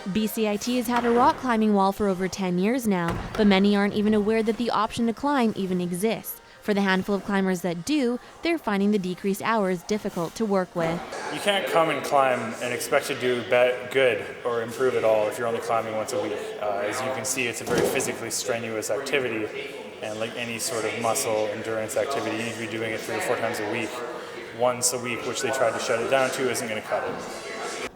BCIT has had a rock climbing wall for over 10 years now, but many aren't even aware that the option to climb even exists. For the handful of climbers that do, they're finding the decreased hours difficult to work with. You can't come and climb and expect to do good or improve at all if you're only climbing once a week. As you can see, it's a very physically strenuous activity, and like any sort of muscle endurance activity, you need to be doing it 3 or 4 times a week. Once a week, which they tried to shut it down to, isn't going to cut it.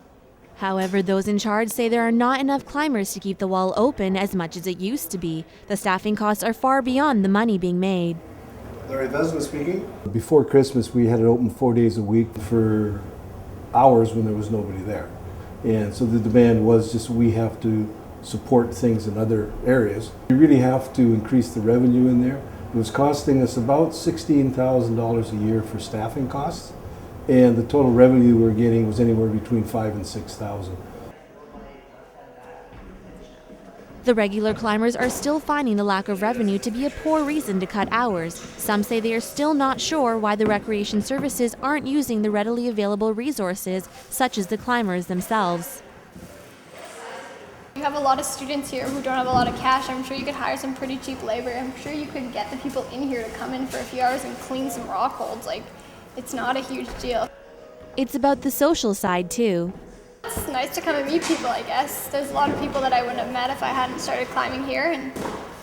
However, those in charge say there are not enough climbers to keep the wall open as much as it used to be. The staffing costs are far beyond the money being made. Larry Vesna speaking. Before Christmas, we had it open 4 days a week for hours when there was nobody there. And so the demand was just we have to support things in other areas. We really have to increase the revenue in there. It was costing us about $16,000 a year for staffing costs, and the total revenue we were getting was anywhere between $5,000 and $6,000. The regular climbers are still finding the lack of revenue to be a poor reason to cut hours. Some say they are still not sure why the recreation services aren't using the readily available resources, such as the climbers themselves. You have a lot of students here who don't have a lot of cash. I'm sure you could hire some pretty cheap labor. I'm sure you could get the people in here to come in for a few hours and clean some rock holds. Like, it's not a huge deal. It's about the social side, too. It's nice to come and meet people, I guess. There's a lot of people that I wouldn't have met if I hadn't started climbing here, and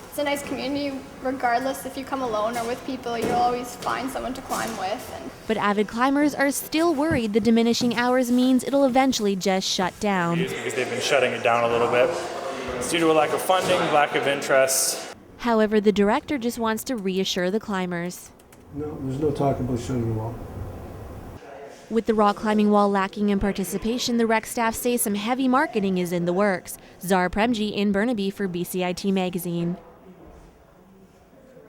it's a nice community. Regardless if you come alone or with people, you'll always find someone to climb with. But avid climbers are still worried the diminishing hours means it'll eventually just shut down. Because they've been shutting it down a little bit. It's due to a lack of funding, lack of interest. However, the director just wants to reassure the climbers. No, there's no talk about shutting the wall. With the rock climbing wall lacking in participation, the rec staff say some heavy marketing is in the works. Zahra, Premji in Burnaby for BCIT Magazine.